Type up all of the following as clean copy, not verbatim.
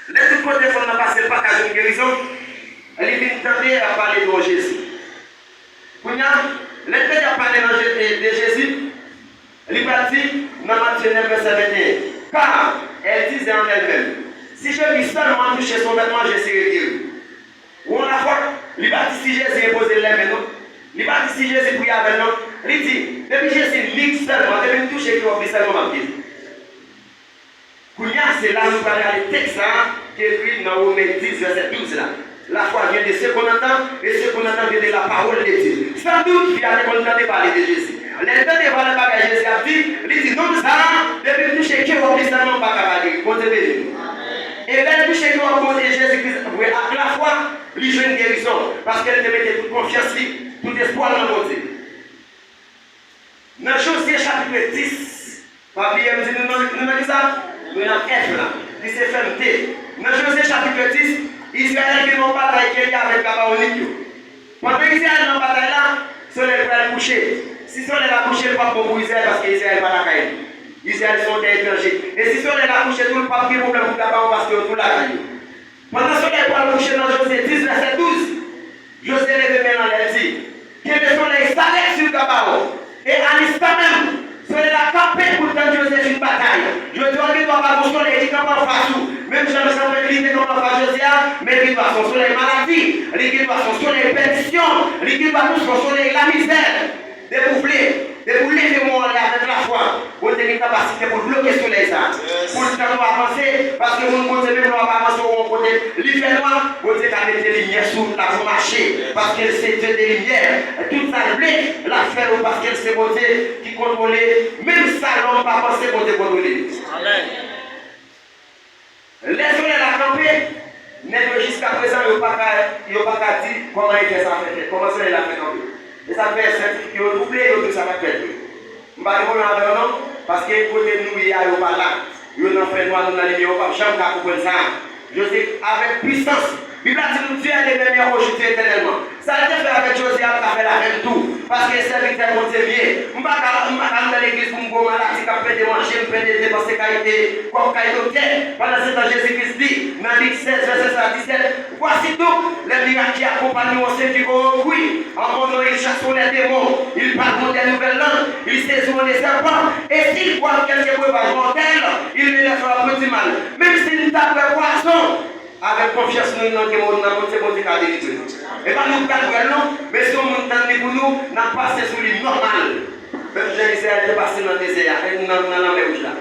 Les autres côtés font passer pas qu'à une guérison. Elle vient tenter à parler de Jésus. Quand les têtes à parler de Jésus, elle va dire dans Matthieu 9, verset 21. Car elle disait en elle-même, si je vis seulement toucher son vêtement, je serai guéri. Ou on a foi, il va dire si Jésus est posé les mains, non? Il va dire si Jésus prie avec nous. Il dit, depuis Jésus lit seulement, depuis toucher qui va obliger seulement ma vie. C'est là où nous parlons des textes qui est écrit dans Romains 10, verset 12 là. La foi vient de ce qu'on entend et ce qu'on entend vient de la parole de Dieu. Sans doute, il y a des gens qui entendent parler de Jésus. Les temps de parler de Jésus a dit, il dit non, ça, depuis toucher qui va obliger seulement pas parler. Et là, toucher qui va obliger Jésus-Christ, avec la foi, il joue une guérison parce qu'elle te mettait toute confiance, tout espoir dans mon Dieu. Dans Josué chapitre 10, papier, nous avons dit ça. Nous avons F là, dit c'est fermeté. Dans Josué chapitre 10, Israël qui n'a pas bataille qui est avec Gabaonique. Pendant qu'Israël n'a pas bataille là, Soleil va coucher. Si Soleil a couché, le pape pour Israël parce qu'Israël n'est pas la caille. Israël sont des étrangers. Et si Soleil a couché, tout le pape qui est problème pour Gabaon parce que tout la caille. Pendant que Soleil va coucher dans Josué 10, verset 12, Josué lève maintenant les dit que le Soleil s'arrête sur Gabaon. Et à l'instant même, Soleil a campé pour tant Joseph une bataille. Je dois qu'il doit pas mon soleil qui campe en face. Même si je me sens qu'il comme en face Josiah, mais il doit son soleil maladie, il doit son soleil perdition, il doit tout son soleil la misère. De lever mon aller avec la foi, pour avoir une capacité pour bloquer le soleil ça. Pour le temps avancer, parce que mon côté même ne va pas avancer au mon côté. L'hiver noir, vous devez mettre des lumières sur la pour marcher, parce qu'elle c'est Dieu des lumières. Tout ça blé, la faire parce qu'elle c'est bon Dieu qui contrôle, même ça l'homme pas penser pour te contrôler. Amen. Les soleils à camper, mais jusqu'à présent, il n'y a pas dit comment il fait ça fait. Comment ça il a fait camper. Et ça fait un certificat qui est doublé et ça va faire. Je ne vais pas dire non, parce que côté nous, il n'y a pas là. Il y a un fait noir dans la ligne, il n'y a pas de comprendre ça. Je sais avec puissance. La Bible dit nous Dieu est les meilleurs aujourd'hui éternellement. Ça a été fait avec Josué, ça fait la même tout. Parce que c'est serviteur mon Dieu bien. Je ne vais pas dans l'église pour me faire maladie, pour me faire manger, pour me faire des dépenses qualité, comme qualité. Pendant ce temps, Jésus-Christ dit, dans Luc 16, verset 17, voici donc les miracles qui accompagnent mon Seigneur. Oui, en mon nom, il chasse les démons, il parle des nouvelles langues, il saisit les serpents. Et s'il voit quelque breuvage mortel, il ne les fera pas du mal. Même s'il tape le poisson, avec confiance, nous n'avons pas de bon Dieu. Et pas nous calmer, non, mais si on monte pour nous, nous passons sur l'île normale. Même Jésus a passé dans le désert, dans la mer rouge là.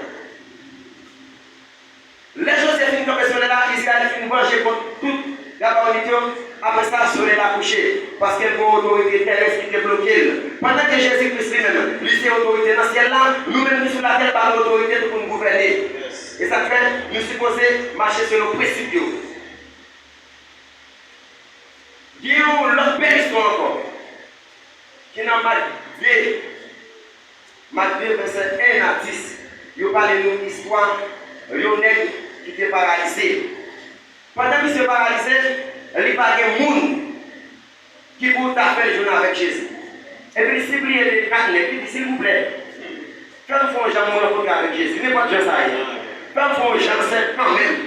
Les Joséphine comme sont là, Israël finit venger contre toute la Babylone. Après ça, le soleil a couché, parce qu'elle a une autorité terrestre qui était bloquée. Pendant que Jésus-Christ lui-même, lui c'est autorité dans le ciel là, nous-mêmes nous sur la terre par l'autorité pour nous gouverner. Et ça fait, nous supposons marcher sur nos principes. Il y a l'autre belle histoire encore, qui est dans Matthieu, verset 1 à 10. Il parle d'une histoire d'un nègre qui était paralysé. Pendant qu'il s'est paralysé, il n'y a pas de monde qui peut faire le journal avec Jésus. Et puis, il s'est plié de 4 nègres, il dit s'il vous plaît, quand on fait un genre avec Jésus, n'est pas de ça. Quand on fait un genre, c'est quand même.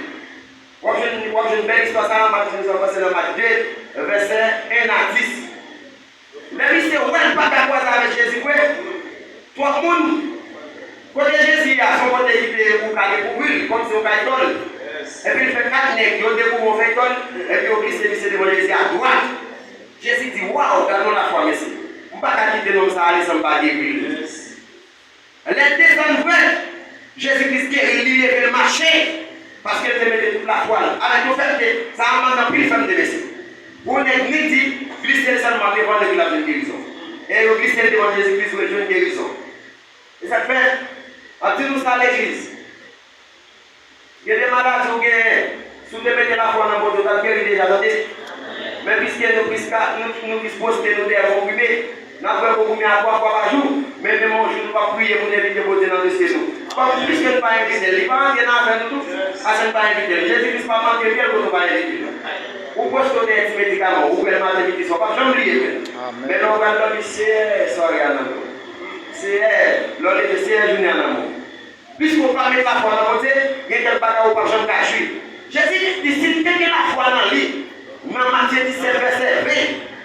J'ai une belle histoire, ça va passer dans Matthieu 2, verset 1 à 10. Mais lui, c'est ouais, pas d'accord avec Jésus. Tout le monde, quand Jésus a son côté qui est pour lui, comme si on a une. Et puis il fait 4 nègres, il découvre un fait et puis il glisse devant Jésus à droite. Jésus dit waouh, regardons la foi ici. On ne peut pas quitter l'homme ça, aller sans pas guérir. Les deux vrai, Jésus-Christ qui est lié et le marché. Parce qu'elle te mettait toute la toile. Avec le fait que ça a demandé plus de femmes de baisser. On est midi, glisser seulement devant le village de guérison. Et on glisse devant Jésus-Christ pour une guérison. Et ça fait, en tout nous ça à l'église. Il y a des malades qui si vous mettez la foi dans votre dos, vous avez déjà donné. Mais puisque nous disposons de nous découvrir, nous avons beaucoup à 3 fois par jour. Mais même un jour, nous ne pouvons pas prier pour éviter de voter dans le ciel. Puisque nous ne pouvons pas inviter, il ne va pas entrer dans la tout. À ne pas inviter. Jésus-Christ ne va pas manquer bien pour nous pas inviter. Ou pour ce côté des médicaments, ou pour le matin qui sont pas jamais oublié. Mais nous avons l'homme c'est ça, regarde. C'est l'homme c'est journée en amour. Puisqu'on ne peut pas mettre la foi dans le côté, il y a des bagages où pas jamais caché. Jésus dit, si tu as la foi dans lui, dans Matthieu 17, verset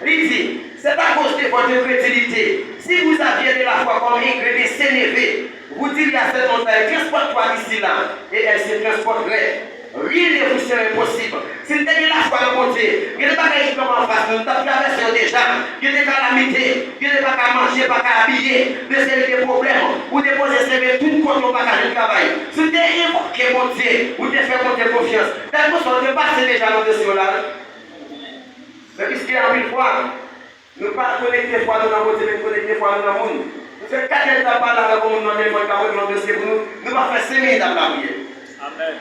20, il dit, c'est à cause de votre crédulité. Si vous aviez de la foi comme ingrédient s'élevé, vous diriez à cette montagne, transporte-toi d'ici là, et elle se transporterait. Rien ne vous serait possible. Si vous avez la foi de mon Dieu, il n'y a pas de choses en face, nous avons traversé déjà, il y a des calamités, il n'y a pas qu'à manger, pas qu'à habiller, des problèmes, ou déposer CV tout contre le bagage de travail. Si vous avez invoqué mon Dieu, vous avez fait compter confiance, d'accord, on ne passe déjà dans ce là. Mais puisqu'il y a une fois, nous ne pas connecter foi dans la beauté, mais connecter foi dans le monde. Nous faisons 4 étapes là, comme nous demandons, nous ne pas faire 5 minutes à la prière. Amen.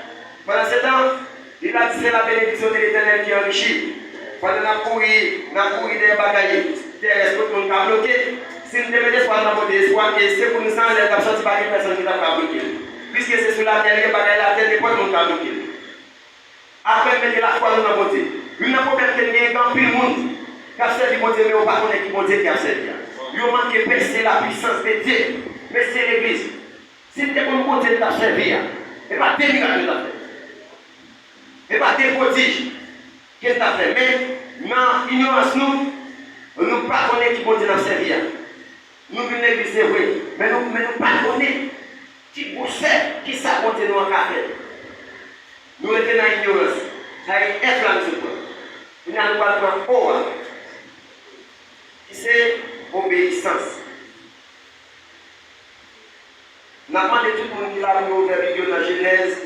Pendant ce temps, il a dit c'est la bénédiction de l'Éternel qui enrichit. Pendant qu'on a couru des bagailles terrestres, qu'on a bloqué. Si nous devons espoir dans notre espoir, c'est pour nous sans être absents par une personne qui n'a pas bloqué. Puisque c'est sur la terre, les bagailles la terre, les points qu'on a bloqué. Après, mettez la foi dans notre beauté. Il n'y a pas de problème qu'il y ait dans tout le monde qui a servi mon Dieu, mais on ne pas connaître qui mon Dieu qui a servi. Il manque de percer la puissance de Dieu, percer l'église. Si tu es comme mon Dieu qui t'a servi, et pas des miracles qui t'a fait. Et pas des prodiges qui t'a fait. Mais dans l'ignorance, nous ne pas connaître qui mon Dieu t'a servi. Nous venons de l'église, c'est vrai. Mais nous ne pas connaître qui possède, qui s'abonne nous en café. Nous étions dans l'ignorance. Ça a été inflammé ce point. Nous n'avons pas le temps. C'est obéissance. Nous avons demandé tout le monde qui a ouvert la vidéo dans Genèse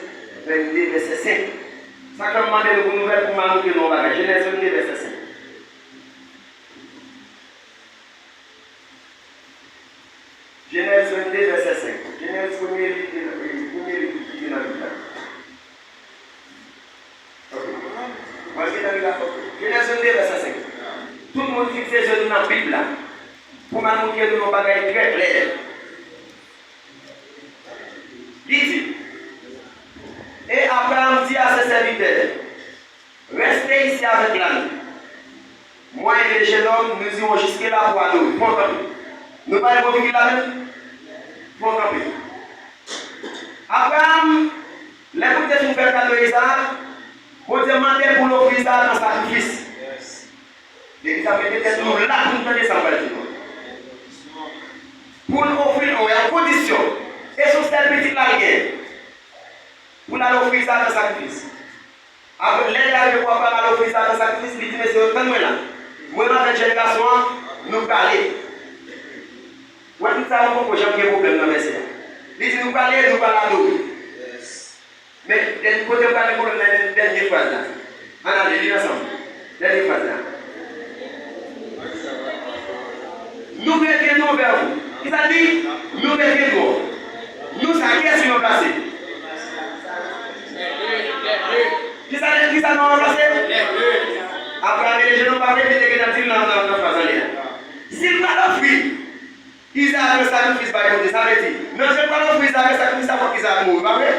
22, verset 5. Ça a demandé de nous ouvrir pour manquer nos bagages. Genèse 22, verset 5. Genèse 22, verset 5. Genèse 1er livre qui dans la Bible. Genèse 22, verset 5. Tout le monde fixe ses yeux dans la Bible pour montrer nos bagages très clairs. Il dit, et Abraham dit à ses serviteurs, restez ici avec l'âne. Moi et les jeunes hommes, nous irons jusque-là pour nous. Nous ne parlons pas de l'âne. Abraham, l'écoute de son père Isaac, vous demandez pour l'offrir ça dans sacrifice. Et ça veut dire que nous là pour nous descendre. Pour nous offrir en condition. Et sur cette petite là, pour nous offrir ça dans sacrifice. Après, l'aide de pouvoir pas offrir ça dans sacrifice, il dit, mais c'est autant de là. Moi, dans cette génération, nous parler. Ouais, tout ça, on peut pas jamais problème dans les essais. Il dit, nous parler, nous parler. Mais, d'un côté, on parle pour la dernière phrase là. On a les ensemble. Dernière phrase là. Nous revenons vers vous. Qui ça dit? Nous revenons. Nous, ça qui est sur nos placés? Qui ça nous a remplacé? Après, les gens n'ont pas fait des négatives dans la phrase là. S'ils pas l'offrir, ils ont un sacrifice par exemple. Ça veut dire, non, je ne vais pas l'offrir ça, sacrifice ça pour qu'ils aient mouru. Pas vrai?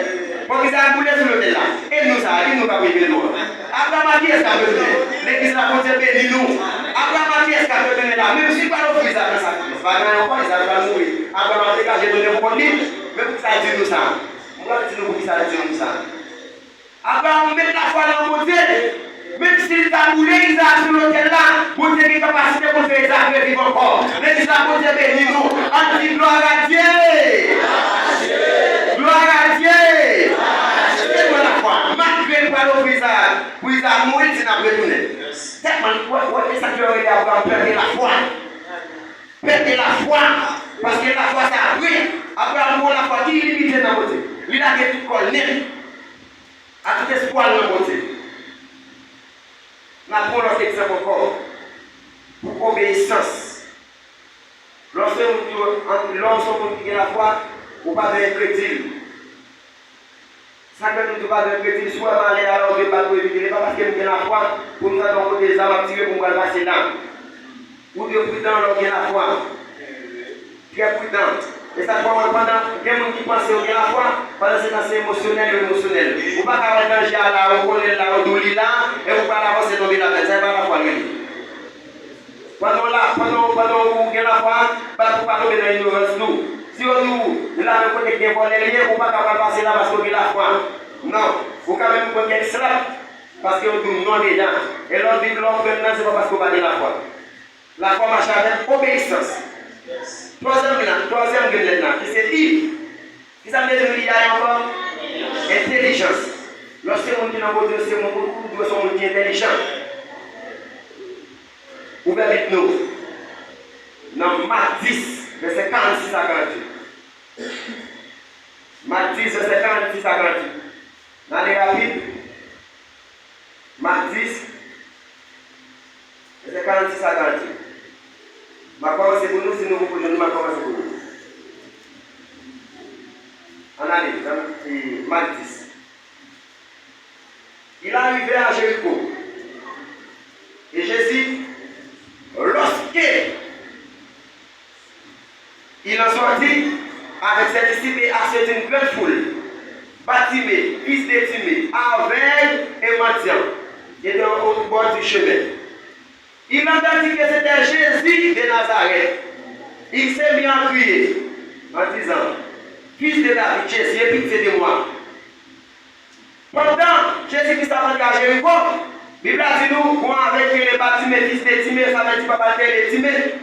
Pour qu'ils aient boulé sur l'hôtel là. Et nous, ça, ils nous pas privé de nous. Abraham a dit, est-ce qu'il a besoin? L'église a compté béni nous. Abraham a dit, est-ce qu'il a besoin là? Même si pas l'offrir ça, ça sacrifice. Pas grave, encore, ils ont mourir. Abraham a dégagé de nous pour lui. Mais pour ça, dit nous ça. Moi, je dis nous pour ça, dit nous ça. Abraham met la foi dans mon Dieu. Même s'il t'a boulé, ils ont sur l'hôtel là. Pour Dieu qui a capacité pour faire des affaires vivre encore. L'église a compté béni nous. On dit gloire à Dieu. Gloire à Dieu. C'est moi la foi. Malgré le poids de ça, pour ils ont mouru, ils n'ont pas retourné. Tellement, ça qui aurait Abraham perdre la foi. Perdre la foi. Parce que la foi, ça a pris. Abraham, la foi qui est limitée dans la beauté. Il a tout collé. À tout espoir dans la beauté. Nous avons l'autre exemple encore. Pour obéissance. Lorsque nous la foi, ou pas de crédit. Ça que nous ne pas de crédit, soit aller alors de pas éviter, pas parce que nous avons la foi, pour nous avoir des armes tirées pour nous passer là. Ou de prudent, alors qu'il y a la foi. Très prudent. Et ça, pendant il y a des gens qui pensent qu'il y a la foi, pendant que c'est émotionnel ou émotionnel. Vous ne pouvez pas manger là, vous connaissez là, vous doulez là, et vous ne pouvez pas avancer dans la tête, ça n'est pas la foi. Pendant vous avez la foi, vous ne pouvez pas tomber dans l'ignorance. Si vous là, vous connaissez bien pour les liens, vous ne pouvez pas passer là parce que vous avez la foi. Non, vous quand même même pour quelques slaps, parce qu'on dit non déjà. Et l'autre dit l'homme maintenant, c'est pas parce qu'on va dire la foi. La foi marche avec obéissance. Troisième maintenant, qui c'est il. Qui ça veut dire qu'il y a encore intelligence. Lorsque on dit dans votre dossier, on doit être intelligent. Ouvrez vite nous. Dans Marc 10, verset 46 à 48. Marc 10, verset 46 à 48. Dans les rapides, Marc 10, verset 46 à 48. Ma commence pour nous, si nous vous pouvons, ma commence pour nous. En allée, dans Marc 10. Il arrivait à Jéricho. Et Jésus, lorsque il en sortit avec ses disciples et avec une grande foule, Bartimée, fils de Timée, aveugle et mendiant, il était au bord du chemin. Il entendit que c'était Jésus de Nazareth. Il s'est mis à crier en disant, fils de David, Jésus, aie pitié de moi. Pendant Jésus qui s'avance à Jéricho, la Bible a dit nous, moi avec les Bartimée, fils de Timée, ça veut dire papa de Timée.